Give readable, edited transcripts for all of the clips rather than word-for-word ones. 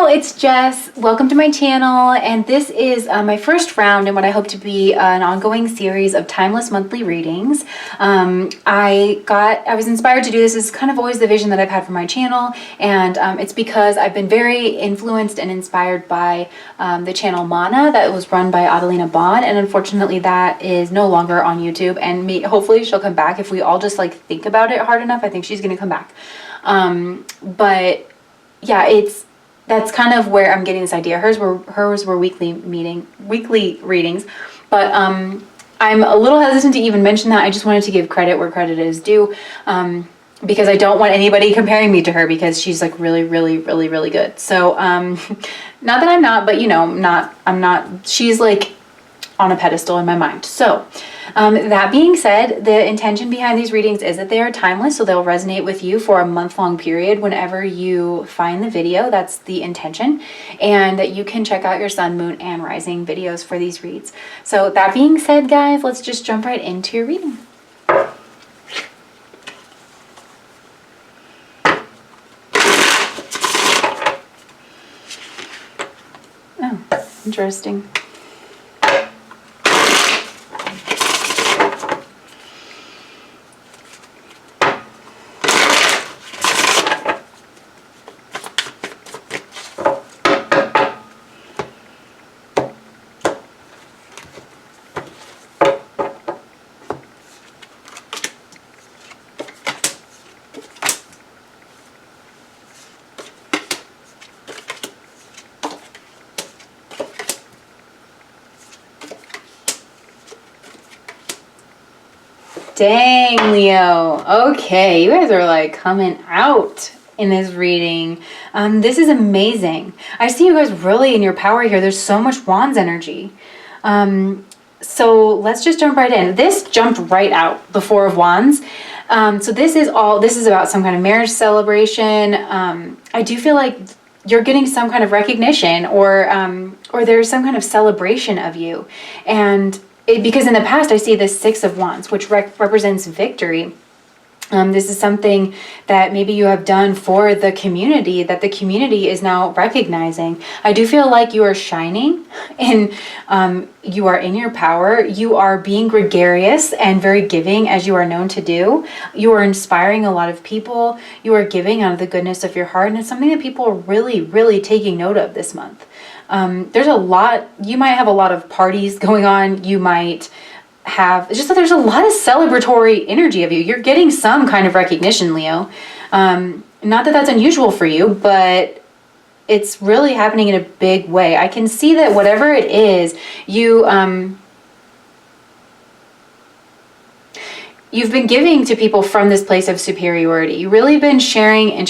it's Jess. Welcome to my channel, and this is my first round in what I hope to be an ongoing series of timeless monthly readings. I was inspired to do this. This is kind of always the vision that I've had for my channel, and it's because I've been very influenced and inspired by the channel Mana that was run by Adelina Bond, and unfortunately that is no longer on YouTube, and hopefully she'll come back. If we all just like think about it hard enough, I think she's gonna come back. But yeah, that's kind of where I'm getting this idea. Hers were weekly readings, but I'm a little hesitant to even mention that. I just wanted to give credit where credit is due, because I don't want anybody comparing me to her, because she's like really, really, really, really good. So not that I'm not, but I'm not. She's like on a pedestal in my mind. So that being said, the intention behind these readings is that they are timeless, so they'll resonate with you for a month-long period whenever you find the video. That's the intention, and that you can check out your sun, moon, and rising videos for these reads. So that being said, guys, let's just jump right into your reading. Oh, interesting. Dang, Leo. Okay, you guys are like coming out in this reading. This is amazing. I see you guys really in your power here. There's so much Wands energy. So let's just jump right in. This jumped right out, the Four of Wands. So this is about some kind of marriage celebration. I do feel like you're getting some kind of recognition, or there's some kind of celebration of you. And because in the past I see this Six of Wands, which represents victory. This is something that maybe you have done for the community, that the community is now recognizing. I do feel like you are shining, and you are in your power. You are being gregarious and very giving, as you are known to do. You are inspiring a lot of people. You are giving out of the goodness of your heart, and it's something that people are really, really taking note of this month. There's a lot, you might have a lot of parties going on. You might have, just that there's a lot of celebratory energy of you. You're getting some kind of recognition, Leo. Not that that's unusual for you, but it's really happening in a big way. I can see that whatever it is, you've been giving to people from this place of superiority. You've really been sharing and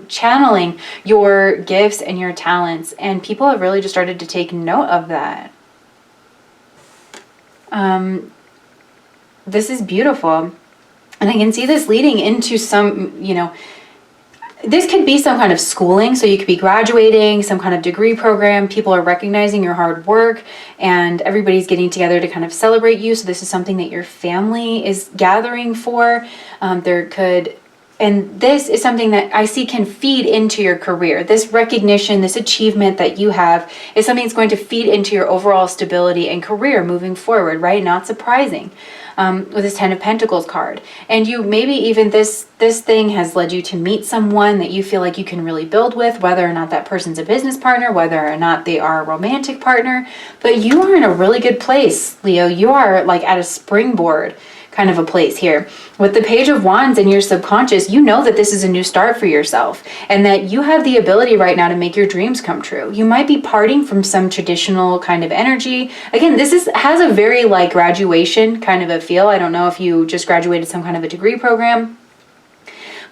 channeling your gifts and your talents, and people have really just started to take note of that. This is beautiful. And I can see this leading into some, this could be some kind of schooling. So you could be graduating, some kind of degree program. People are recognizing your hard work, and everybody's getting together to kind of celebrate you. So this is something that your family is gathering for. And this is something that I see can feed into your career. This recognition, this achievement that you have is something that's going to feed into your overall stability and career moving forward, right? Not surprising. With this Ten of Pentacles card. And you maybe even this thing has led you to meet someone that you feel like you can really build with, whether or not that person's a business partner, whether or not they are a romantic partner. But you are in a really good place, Leo. You are like at a springboard kind of a place here. With the Page of Wands in your subconscious, you know that this is a new start for yourself, and that you have the ability right now to make your dreams come true. You might be parting from some traditional kind of energy. Again, this has a very like graduation kind of a feel. I don't know if you just graduated some kind of a degree program,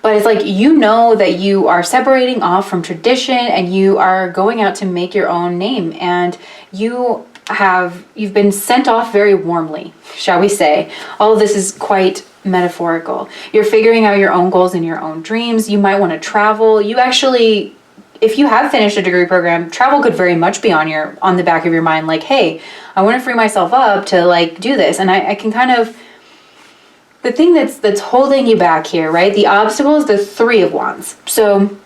but it's like, you know that you are separating off from tradition, and you are going out to make your own name, and you've been sent off very warmly, shall we say. All of this is quite metaphorical. You're figuring out your own goals and your own dreams. You might want to travel. You actually, if you have finished a degree program, travel could very much be on the back of your mind. Like, hey, I want to free myself up to like do this. And I can kind of, the thing that's holding you back here, right? The obstacle is the Three of Wands. So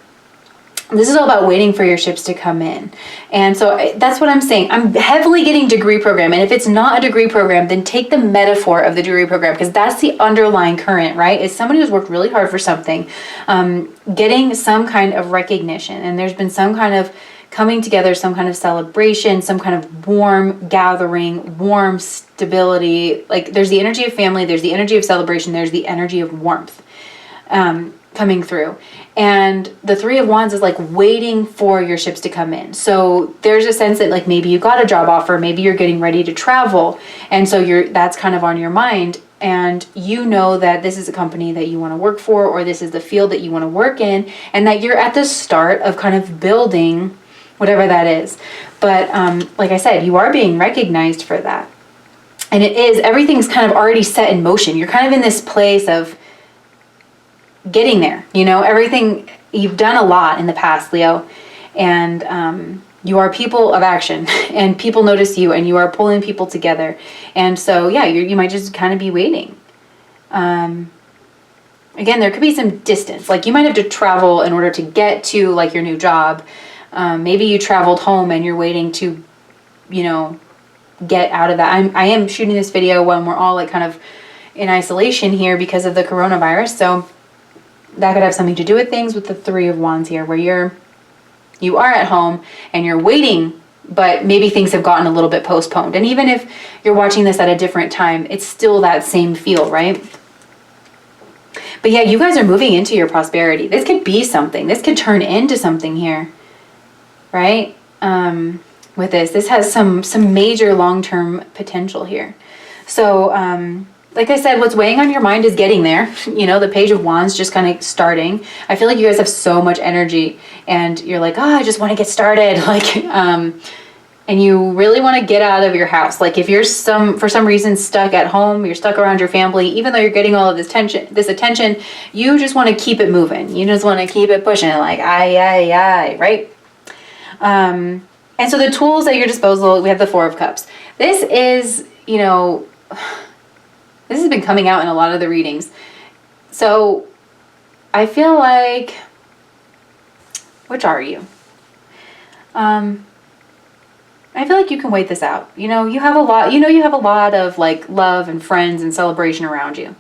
This is all about waiting for your ships to come in. And so that's what I'm saying. I'm heavily getting degree program. And if it's not a degree program, then take the metaphor of the degree program, because that's the underlying current, right? It's somebody who's worked really hard for something, getting some kind of recognition. And there's been some kind of coming together, some kind of celebration, some kind of warm gathering, warm stability. Like there's the energy of family, there's the energy of celebration, there's the energy of warmth coming through. And the Three of Wands is like waiting for your ships to come in. So there's a sense that like maybe you got a job offer, maybe you're getting ready to travel, and so that's kind of on your mind, and you know that this is a company that you want to work for, or this is the field that you want to work in, and that you're at the start of kind of building whatever that is. But like I said, you are being recognized for that. And everything's kind of already set in motion. You're kind of in this place of getting there, everything. You've done a lot in the past, Leo, and you are people of action, and people notice you, and you are pulling people together. And so, yeah, you might just kind of be waiting. Again, there could be some distance. Like you might have to travel in order to get to like your new job. Maybe you traveled home and you're waiting to, get out of that. I am shooting this video when we're all like kind of in isolation here because of the coronavirus. So that could have something to do with things with the Three of Wands here, where you are at home and you're waiting, but maybe things have gotten a little bit postponed. And even if you're watching this at a different time, it's still that same feel, right? But yeah, you guys are moving into your prosperity. This could be something. This could turn into something here, right? With this has some major long-term potential here. So, like I said, what's weighing on your mind is getting there. The Page of Wands just kind of starting. I feel like you guys have so much energy, and you're like, I just want to get started. Like, and you really want to get out of your house. Like if you're for some reason stuck at home, you're stuck around your family, even though you're getting all of this attention, you just want to keep it moving. You just want to keep it pushing, like, right? And so the tools at your disposal, we have the Four of Cups. This is, this has been coming out in a lot of the readings. So I feel like, which are you? I feel like you can wait this out. You have a lot of like love and friends and celebration around you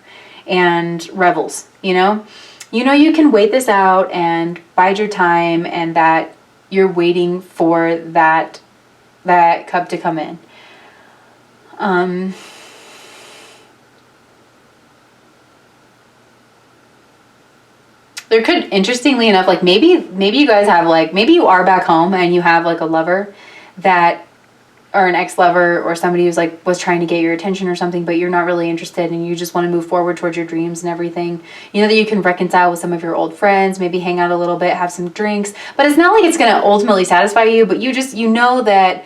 and revels, you can wait this out and bide your time, and that you're waiting for that cup to come in. There could, interestingly enough, like maybe you guys have like, maybe you are back home and you have like a lover or an ex-lover, or somebody who's like was trying to get your attention or something, but you're not really interested and you just want to move forward towards your dreams and everything. That you can reconcile with some of your old friends, maybe hang out a little bit, have some drinks, but it's not like it's going to ultimately satisfy you, but you know that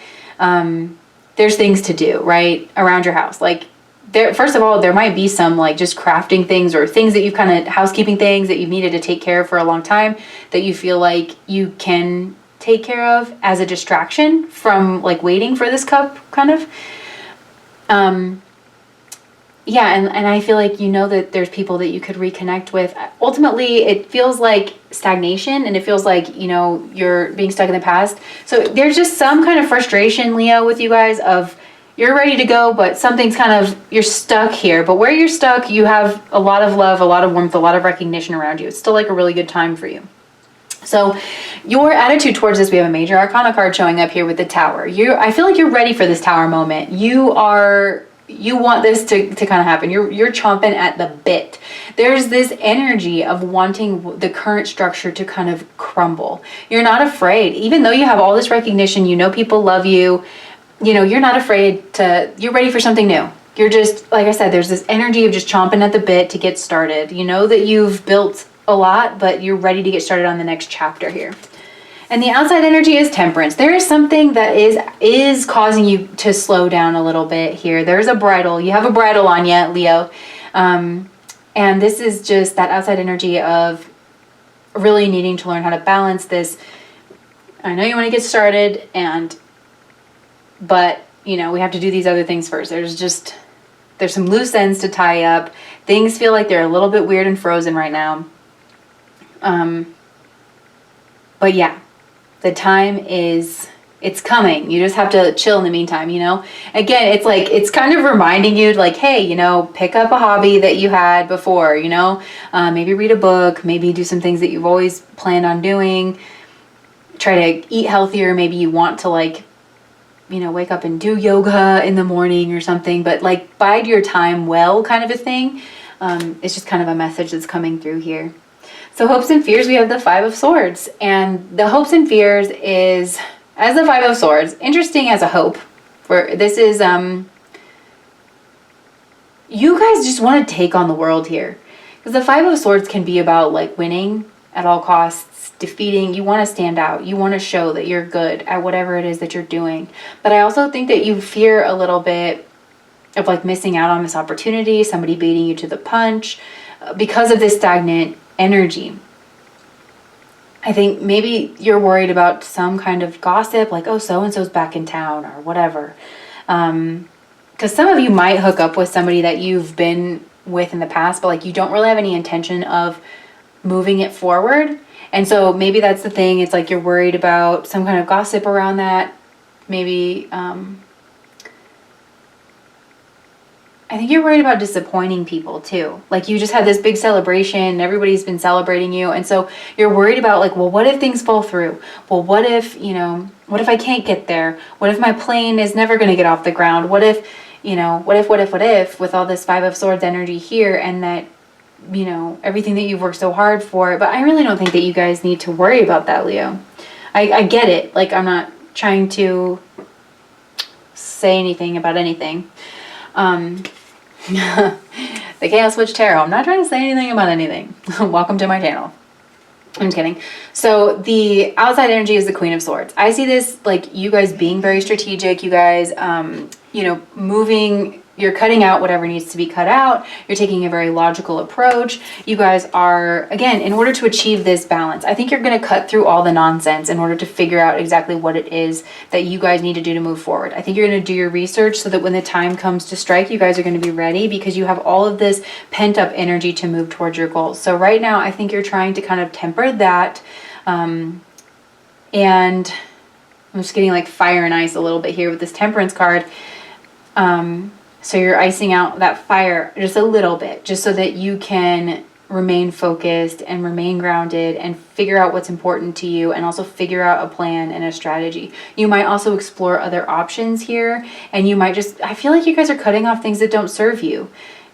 there's things to do right around your house. Like first of all, there might be some like just crafting things or things that you've kind of housekeeping things that you've needed to take care of for a long time that you feel like you can take care of as a distraction from like waiting for this cup kind of. Yeah, and I feel like that there's people that you could reconnect with. Ultimately, it feels like stagnation, and it feels like, you're being stuck in the past. So there's just some kind of frustration, Leo, with you guys of you're ready to go, but something's you're stuck here. But where you're stuck, you have a lot of love, a lot of warmth, a lot of recognition around you. It's still like a really good time for you. So your attitude towards this, we have a major arcana card showing up here with the Tower. I feel like you're ready for this Tower moment. You want this to kind of happen. You're chomping at the bit. There's this energy of wanting the current structure to kind of crumble. You're not afraid, even though you have all this recognition, people love you, you're not afraid you're ready for something new. You're just, like I said, there's this energy of just chomping at the bit to get started. You know that you've built a lot, but you're ready to get started on the next chapter here. And the outside energy is Temperance. There is something that is causing you to slow down a little bit here. There's a bridle. You have a bridle on you, Leo. And this is just that outside energy of really needing to learn how to balance this. I know you want to get started, but we have to do these other things first. There's some loose ends to tie up. Things feel like they're a little bit weird and frozen right now. But yeah, the time is, it's coming. You just have to chill in the meantime, you know? Again, it's like, it's kind of reminding you like, hey, you know, pick up a hobby that you had before, you know? Maybe read a book, maybe do some things that you've always planned on doing. Try to eat healthier. Maybe you want to like, you know, wake up and do yoga in the morning or something, but like bide your time well kind of a thing. It's just kind of a message that's coming through here. So hopes and fears, we have the Five of Swords, and the hopes and fears is, as the Five of Swords, interesting as a hope. For this is, you guys just want to take on the world here, because the Five of Swords can be about like winning at all costs, defeating. You want to stand out. You want to show that you're good at whatever it is that you're doing. But I also think that you fear a little bit of like missing out on this opportunity, somebody beating you to the punch, because of this stagnant energy. I think maybe you're worried about some kind of gossip, like, oh, so-and-so's back in town or whatever. Because some of you might hook up with somebody that you've been with in the past, but like you don't really have any intention of moving it forward. And so maybe that's the thing. It's like you're worried about some kind of gossip around that. Maybe, I think you're worried about disappointing people too. Like you just had this big celebration, everybody's been celebrating you. And so you're worried about like, well, what if things fall through? Well, what if, you know, what if I can't get there? What if my plane is never going to get off the ground? What if, you know, what if with all this Five of Swords energy here, and that, you know, everything that you've worked so hard for. But I really don't think that you guys need to worry about that, Leo. I get it. Like, I'm not trying to say anything about anything. The Chaos Witch Tarot. I'm not trying to say anything about anything. Welcome to my channel. I'm just kidding. So the outside energy is the Queen of Swords. I see this like you guys being very strategic. You guys, you know, moving. You're cutting out whatever needs to be cut out. You're taking a very logical approach. You guys are, again, in order to achieve this balance, I think you're going to cut through all the nonsense in order to figure out exactly what it is that you guys need to do to move forward. I think you're going to do your research so that when the time comes to strike, you guys are going to be ready, because you have all of this pent up energy to move towards your goals. So right now, I think you're trying to kind of temper that. And I'm just getting like fire and ice a little bit here with this Temperance card. So you're icing out that fire just a little bit, just so that you can remain focused and remain grounded and figure out what's important to you, and also figure out a plan and a strategy. You might also explore other options here, and you might just, I feel like you guys are cutting off things that don't serve you.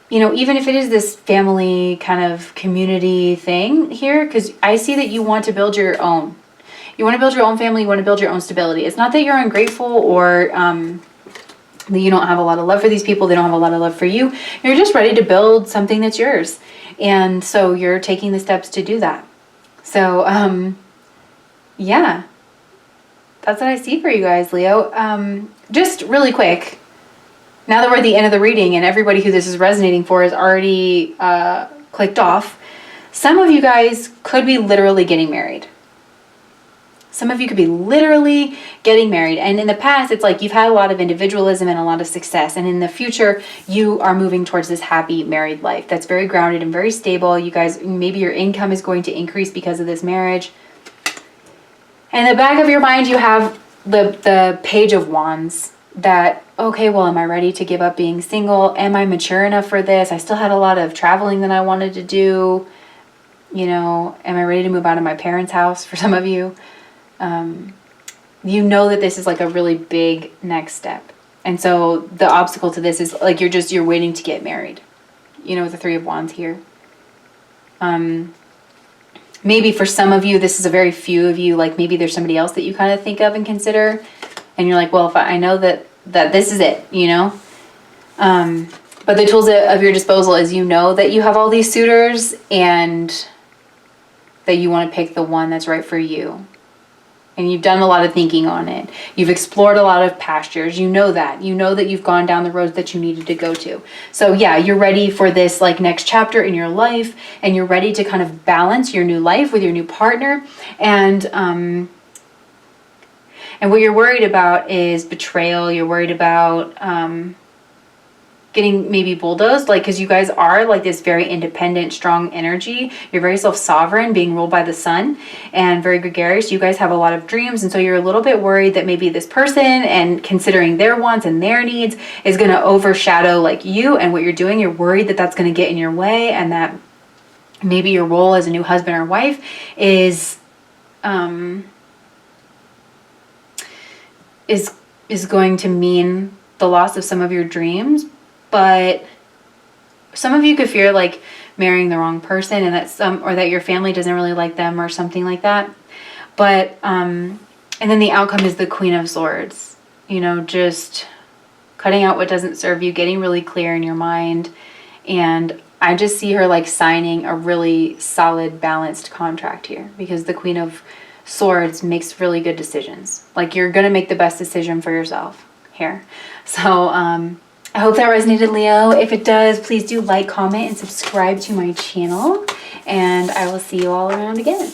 You know, even if it is this family kind of community thing here, because I see that you want to build your own. You want to build your own family, you want to build your own stability. It's not that you're ungrateful or, that you don't have a lot of love for these people, they don't have a lot of love for you. You're just ready to build something that's yours. And so you're taking the steps to do that. So, yeah, that's what I see for you guys, Leo. Just really quick, now that we're at the end of the reading and everybody who this is resonating for is already clicked off, some of you guys could be literally getting married. Some of you could be literally getting married. And in the past, it's like you've had a lot of individualism and a lot of success. And in the future, you are moving towards this happy married life that's very grounded and very stable. You guys, maybe your income is going to increase because of this marriage. And in the back of your mind, you have the Page of Wands. That, okay, well, am I ready to give up being single? Am I mature enough for this? I still had a lot of traveling that I wanted to do. You know, am I ready to move out of my parents' house for some of you? You know that this is like a really big next step. And so the obstacle to this is like you're waiting to get married. You know, with the Three of Wands here. Maybe for some of you, this is a very few of you, like maybe there's somebody else that you kind of think of and consider. And you're like, well, if I know that this is it, you know. But the tools of your disposal is, you know, that you have all these suitors and that you want to pick the one that's right for you. And you've done a lot of thinking on it. You've explored a lot of pastures. You know that. You know that you've gone down the roads that you needed to go to. So yeah, you're ready for this like next chapter in your life, and you're ready to kind of balance your new life with your new partner. And what you're worried about is betrayal. You're worried about getting maybe bulldozed, like, because you guys are like this very independent, strong energy. You're very self-sovereign, being ruled by the sun, and very gregarious. You guys have a lot of dreams, and so you're a little bit worried that maybe this person, and considering their wants and their needs, is going to overshadow like you and what you're doing. You're worried that that's going to get in your way, and that maybe your role as a new husband or wife is going to mean the loss of some of your dreams. But some of you could fear like marrying the wrong person, and or that your family doesn't really like them or something like that. But and then the outcome is the Queen of Swords, you know, just cutting out what doesn't serve you, getting really clear in your mind. And I just see her like signing a really solid, balanced contract here, because the Queen of Swords makes really good decisions. Like, you're going to make the best decision for yourself here. So I hope that resonated, Leo. If it does, please do like, comment, and subscribe to my channel. And I will see you all around again.